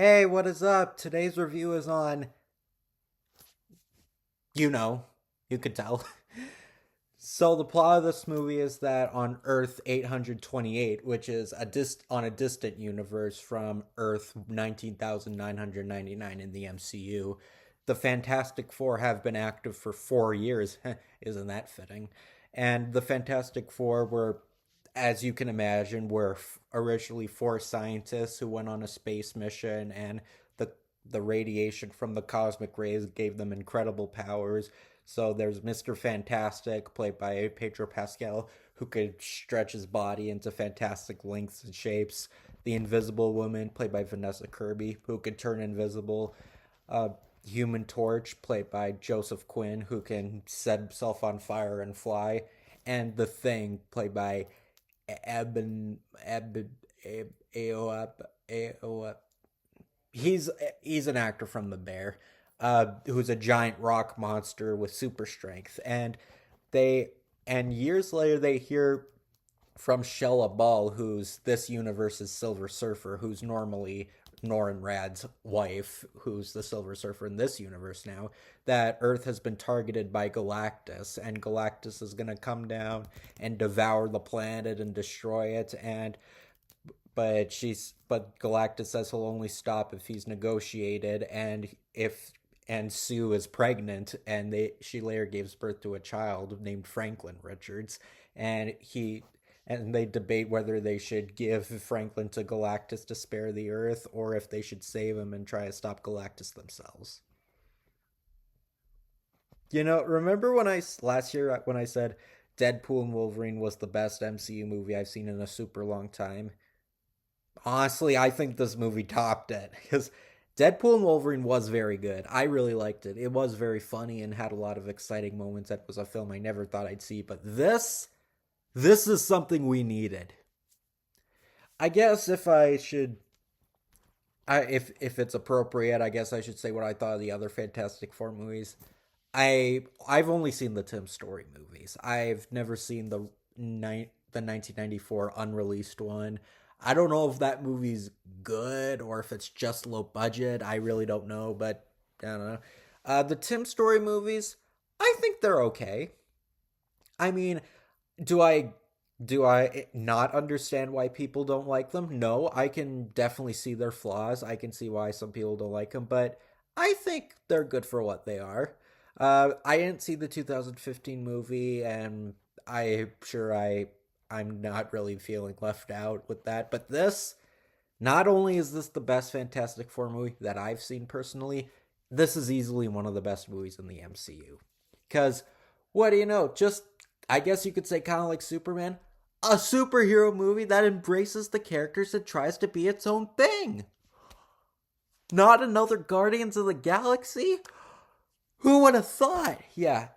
Hey, what is up? Today's review is on, you know, you could tell. So the plot of this movie is that on Earth 828, which is on a distant universe from Earth 19,999 in the MCU, the Fantastic Four have been active for 4 years. Isn't that fitting? And the Fantastic Four were, as you can imagine, were originally four scientists who went on a space mission, and the the radiation from the cosmic rays gave them incredible powers. So there's Mr. Fantastic, played by Pedro Pascal, who could stretch his body into fantastic lengths and shapes. The Invisible Woman, played by Vanessa Kirby, who could turn invisible. Uh, Human Torch, played by Joseph Quinn, who can set himself on fire and fly. And The Thing, played by Eben Eben Aoap Aoap. He's an actor from The Bear, who's a giant rock monster with super strength, they and years later they hear from Shella Ball, who's this universe's Silver Surfer, who's normally Norrin Rad's wife, who's the Silver Surfer in this universe now, that Earth has been targeted by Galactus, and Galactus is going to come down and devour the planet and destroy it. But Galactus says he'll only stop if he's negotiated, and Sue is pregnant, and she later gives birth to a child named Franklin Richards, and they debate whether they should give Franklin to Galactus to spare the Earth, or if they should save him and try to stop Galactus themselves. Remember when I last year when I said Deadpool and Wolverine was the best MCU movie I've seen in a super long time? Honestly, I think this movie topped it because Deadpool and Wolverine was very good. I really liked it. It was very funny and had a lot of exciting moments. That was a film I never thought I'd see, but this is something we needed. I guess if it's appropriate, I guess I should say what I thought of the other Fantastic Four movies. I've only seen the Tim Story movies. I've never seen the 1994 unreleased one. I don't know if that movie's good or if it's just low budget. I really don't know, but I don't know. The Tim Story movies, I think they're okay. I mean, do I do I not understand why people don't like them? No, I can definitely see their flaws. I can see why some people don't like them, but I think they're good for what they are. I didn't see the 2015 movie, and I'm not really feeling left out with that. But not only is this the best Fantastic Four movie that I've seen personally, this is easily one of the best movies in the MCU. Because what do you know? Just I guess you could say kind of like Superman, a superhero movie that embraces the characters and tries to be its own thing. Not another Guardians of the Galaxy? Who would have thought? Yeah,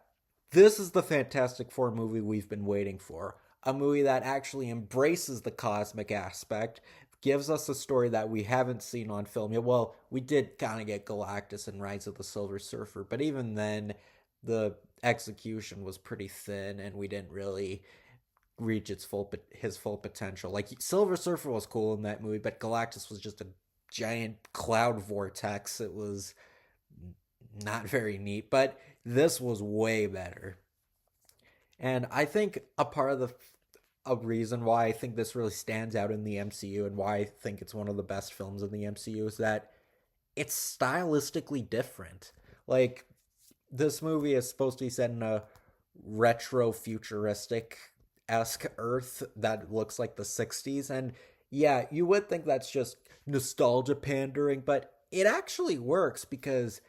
this is the Fantastic Four movie we've been waiting for. A movie that actually embraces the cosmic aspect, gives us a story that we haven't seen on film yet. Well, we did kind of get Galactus and Rise of the Silver Surfer, but even then, the execution was pretty thin, and we didn't really reach his full potential. Like Silver Surfer was cool in that movie, but Galactus was just a giant cloud vortex. It was not very neat, but this was way better. And I think a reason why I think this really stands out in the MCU and why I think it's one of the best films in the MCU is that it's stylistically different. Like this movie is supposed to be set in a retro futuristic esque Earth that looks like the 60s, and yeah, you would think that's just nostalgia pandering, but it actually works because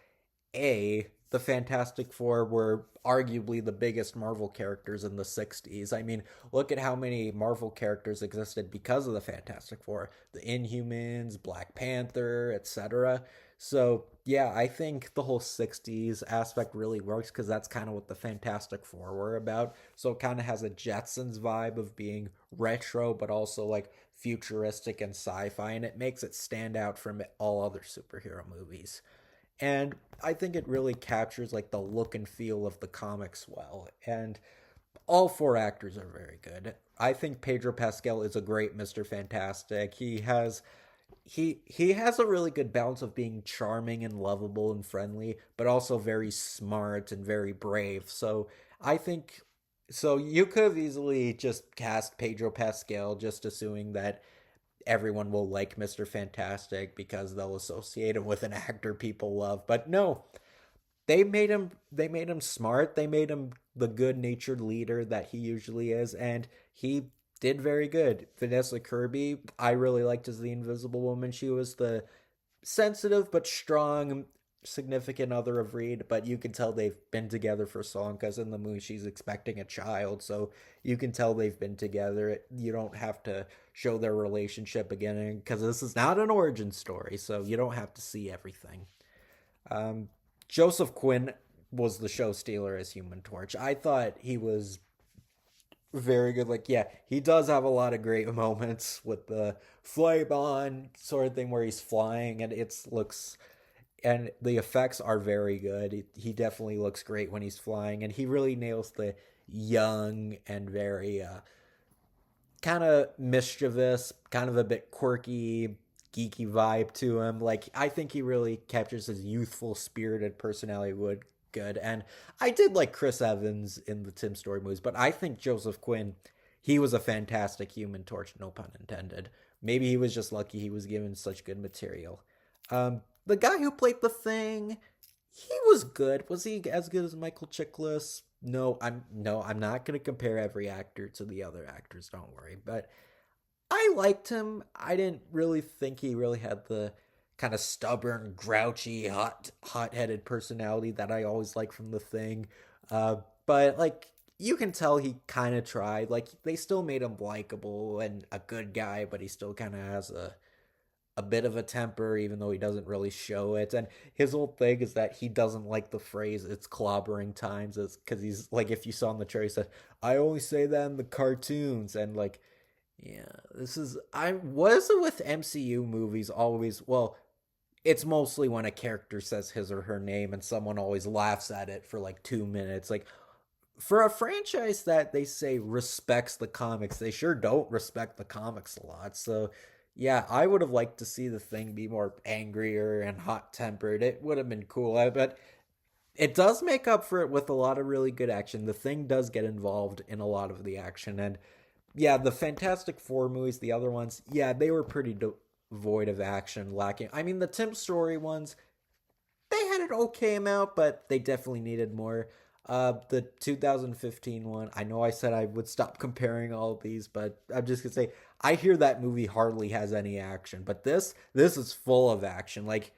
the Fantastic Four were arguably the biggest Marvel characters in the 60s. I mean, look at how many Marvel characters existed because of the Fantastic Four: the Inhumans, Black Panther, etc. So, yeah, I think the whole 60s aspect really works because that's kind of what the Fantastic Four were about. So, it kind of has a Jetsons vibe of being retro, but also like futuristic and sci fi, and it makes it stand out from all other superhero movies. And I think it really captures like the look and feel of the comics well. And all four actors are very good. I think Pedro Pascal is a great Mr. Fantastic. he has a really good balance of being charming and lovable and friendly, but also very smart and very brave. So I think so you could have easily just cast Pedro Pascal, just assuming that everyone will like Mr. Fantastic because they'll associate him with an actor people love. But no, they made him smart. They made him the good-natured leader that he usually is, and he did very good. Vanessa Kirby, I really liked as the Invisible Woman. She was the sensitive but strong significant other of Reed, but you can tell they've been together for so long because in the movie she's expecting a child, so you can tell they've been together. You don't have to show their relationship again because this is not an origin story, so you don't have to see everything. Um, Joseph Quinn was the show stealer as Human Torch. I thought he was very good. Like, yeah, he does have a lot of great moments with the flame on sort of thing where he's flying and it looks and the effects are very good. He definitely looks great when he's flying, and he really nails the young and very kind of mischievous, kind of a bit quirky, geeky vibe to him. Like I think he really captures his youthful, spirited personality would good. And I did like Chris Evans in the Tim Story movies, but I think Joseph Quinn, he was a fantastic Human Torch, no pun intended. Maybe he was just lucky he was given such good material. The guy who played the Thing, he was good. Was he as good as Michael Chiklis? No, I'm not gonna compare every actor to the other actors. Don't worry, but I liked him. I didn't really think he really had the kind of stubborn, grouchy, hot-headed personality that I always like from The Thing. But like you can tell he kind of tried. Like they still made him likable and a good guy, but he still kind of has a bit of a temper, even though he doesn't really show it. And his whole thing is that he doesn't like the phrase "it's clobbering times," it's because he's like, if you saw in the trailer, he said, "I only say that in the cartoons," and like, yeah, this is I was it with MCU movies always. Well, it's mostly when a character says his or her name and someone always laughs at it for like 2 minutes. Like for a franchise that they say respects the comics, they sure don't respect the comics a lot. So, yeah, I would have liked to see the Thing be more angrier and hot tempered. It would have been cool. But it does make up for it with a lot of really good action. The Thing does get involved in a lot of the action. And yeah, the Fantastic Four movies, the other ones, yeah, they were pretty devoid of action, lacking. I mean, the Tim Story ones, they had an okay amount, but they definitely needed more. The 2015 one, I know I said I would stop comparing all of these, but I'm just gonna say I hear that movie hardly has any action, but this is full of action. Like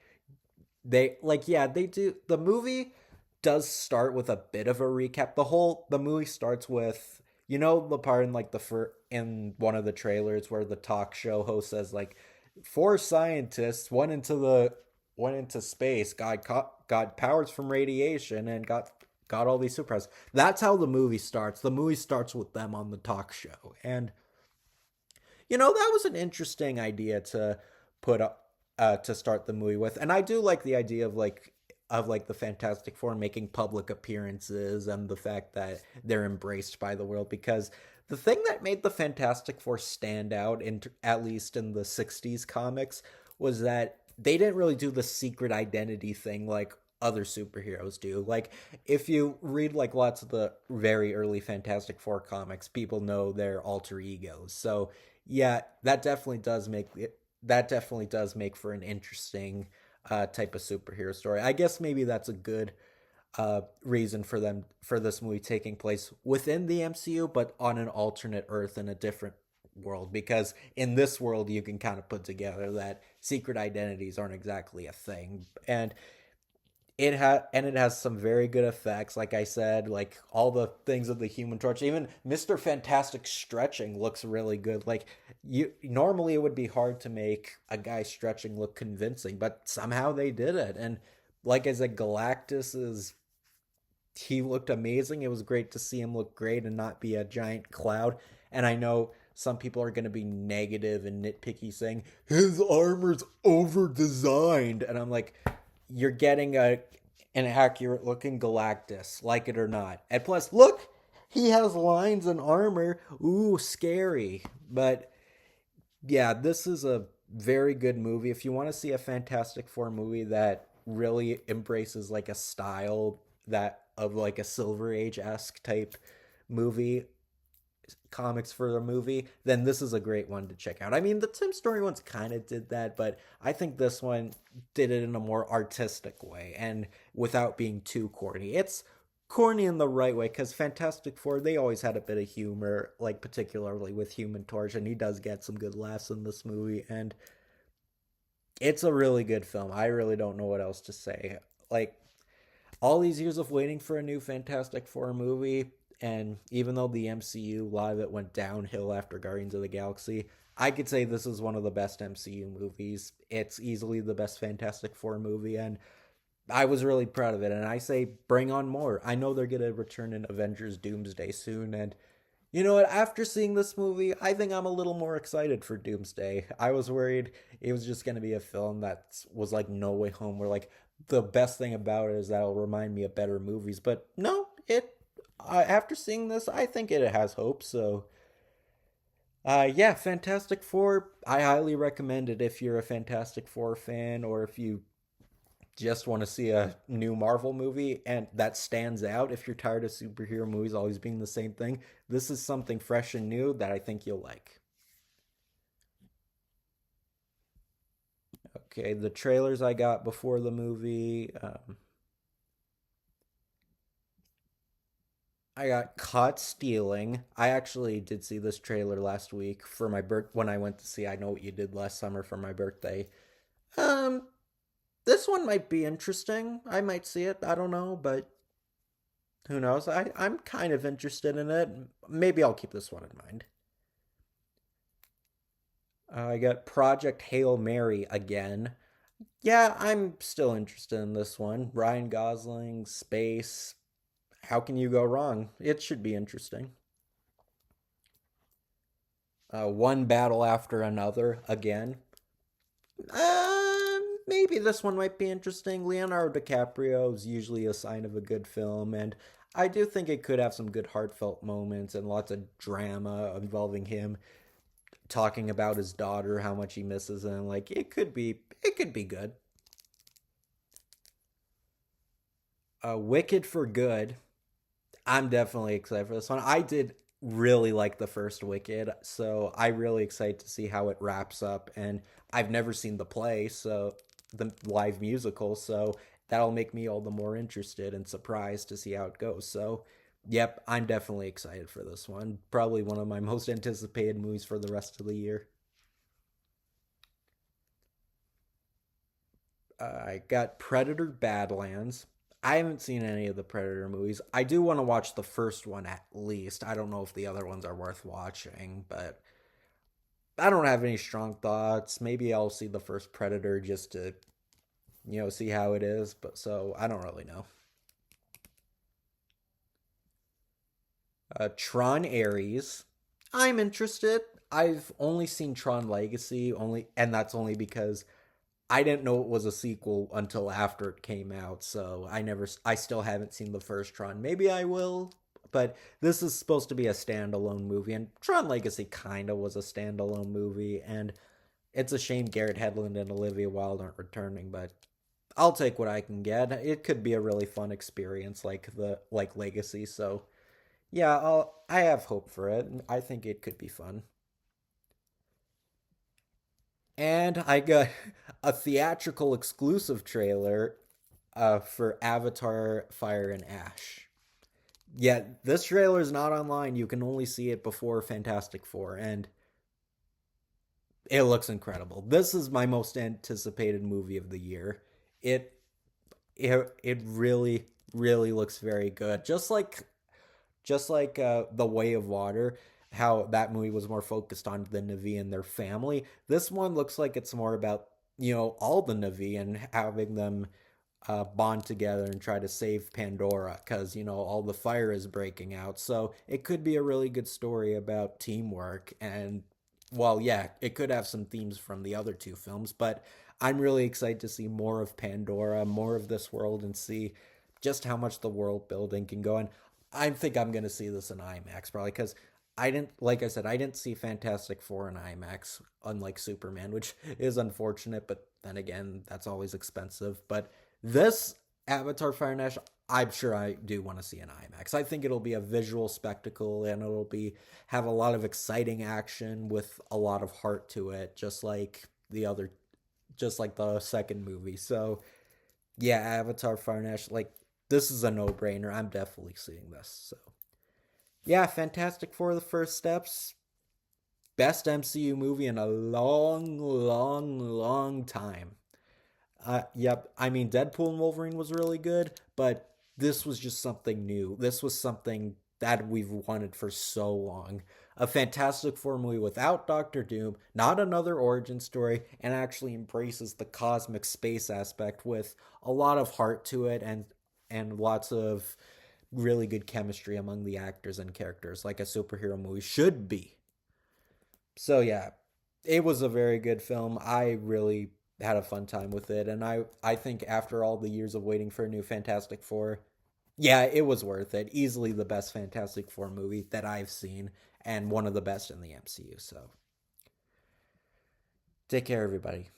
they do. The movie does start with a bit of a recap. The movie starts with the part in like in one of the trailers where the talk show host says like four scientists went into space, got powers from radiation, and got all these superpowers. That's how the movie starts. The movie starts with them on the talk show, and that was an interesting idea to put up to start the movie with. And I do like the idea of the Fantastic Four making public appearances and the fact that they're embraced by the world, because the thing that made the Fantastic Four stand out in at least in the 60s comics was that they didn't really do the secret identity thing like other superheroes do. Like if you read like lots of the very early Fantastic Four comics, people know their alter egos. So yeah, that definitely does make for an interesting type of superhero story. I guess maybe that's a good reason for this movie taking place within the MCU, but on an alternate Earth in a different world. Because in this world, you can kind of put together that secret identities aren't exactly a thing, and it has some very good effects. Like I said, like all the things of the Human Torch, even Mr. Fantastic stretching looks really good. Like you normally it would be hard to make a guy stretching look convincing, but somehow they did it. And like I said, Galactus is he looked amazing. It was great to see him look great and not be a giant cloud. And I know some people are going to be negative and nitpicky saying his armor's over designed, and I'm like, you're getting an accurate looking Galactus, like it or not. And plus, look, he has lines and armor. Ooh, scary. But yeah, this is very good movie. If you want to see a Fantastic Four movie that really embraces like a style that of like a Silver Age esque type movie, comics for the movie, then this is a great one to check out. I mean, the Tim Story ones kind of did that, but I think this one did it in a more artistic way and without being too corny. It's corny in the right way because Fantastic Four, they always had a bit of humor, like particularly with Human Torch, and he does get some good laughs in this movie, and it's a really good film. I really don't know what else to say. Like, all these years of waiting for a new Fantastic Four movie, and even though the MCU, a lot of it went downhill after Guardians of the Galaxy, I could say this is one of the best MCU movies. It's easily the best Fantastic Four movie, and I was really proud of it. And I say, bring on more. I know they're going to return in Avengers Doomsday soon, and you know what? After seeing this movie, I think I'm a little more excited for Doomsday. I was worried it was just going to be a film that was like No Way Home, where like the best thing about it is that it'll remind me of better movies. But no, after seeing this, I think it has hope. So, yeah, Fantastic Four. I highly recommend it if you're a Fantastic Four fan, or if you just want to see a new Marvel movie and that stands out. If you're tired of superhero movies always being the same thing, this is something fresh and new that I think you'll like. Okay, the trailers I got before the movie. I got Caught Stealing. I actually did see this trailer last week for my birth when I went to see I Know What You Did Last Summer for my birthday. Um, this one might be interesting. I might see it. I don't know, but who knows? I'm kind of interested in it. Maybe I'll keep this one in mind. I got Project Hail Mary again. Yeah, I'm still interested in this one. Ryan Gosling, space. How can you go wrong? It should be interesting. One battle after another again. Maybe this one might be interesting. Leonardo DiCaprio is usually a sign of a good film, and I do think it could have some good heartfelt moments and lots of drama involving him talking about his daughter, how much he misses him. Like it could be good. Wicked for Good. I'm definitely excited for this one. I did really like the first Wicked, so I'm really excited to see how it wraps up. And I've never seen the play, so the live musical, so that'll make me all the more interested and surprised to see how it goes. So, yep, I'm definitely excited for this one. Probably one of my most anticipated movies for the rest of the year. I got Predator Badlands. I haven't seen any of the Predator movies. I do want to watch the first one at least. I don't know if the other ones are worth watching, but I don't have any strong thoughts. Maybe I'll see the first Predator just to, see how it is, but so I don't really know. Tron Ares. I'm interested. I've only seen Tron Legacy only and that's only because I didn't know it was a sequel until after it came out, so I still haven't seen the first Tron. Maybe I will, but this is supposed to be a standalone movie, and Tron Legacy kind of was a standalone movie, and it's a shame Garrett Hedlund and Olivia Wilde aren't returning, but I'll take what I can get. It could be a really fun experience like Legacy, so yeah, I have hope for it. I think it could be fun. And I got a theatrical exclusive trailer for Avatar Fire and Ash. Yeah, this trailer is not online. You can only see it before Fantastic Four, and it looks incredible. This is my most anticipated movie of the year. It it really really looks very good. Just like The Way of Water, how that movie was more focused on the Na'vi and their family. This one looks like it's more about all the Na'vi and having them bond together and try to save Pandora because all the fire is breaking out. So it could be a really good story about teamwork and well, yeah, it could have some themes from the other two films, but I'm really excited to see more of Pandora, more of this world, and see just how much the world building can go. And I think I'm going to see this in IMAX probably because I didn't, like I said, I didn't see Fantastic Four in IMAX, unlike Superman, which is unfortunate, but then again, that's always expensive. But this Avatar Fire and Ash, I'm sure I do want to see in IMAX. I think it'll be a visual spectacle and it'll be have a lot of exciting action with a lot of heart to it, just like the second movie. So yeah, Avatar Fire and Ash, like this is a no-brainer. I'm definitely seeing this. So yeah, Fantastic Four: The First Steps, best MCU movie in a long, long, long time. Yep. I mean, Deadpool and Wolverine was really good, but this was just something new. This was something that we've wanted for so long. A Fantastic Four movie without Doctor Doom, not another origin story, and actually embraces the cosmic space aspect with a lot of heart to it and lots of really good chemistry among the actors and characters, like a superhero movie should be. So yeah, it was a very good film. I really had a fun time with it, and I think after all the years of waiting for a new Fantastic Four, yeah, it was worth it. Easily the best Fantastic Four movie that I've seen, and one of the best in the MCU. So take care, everybody.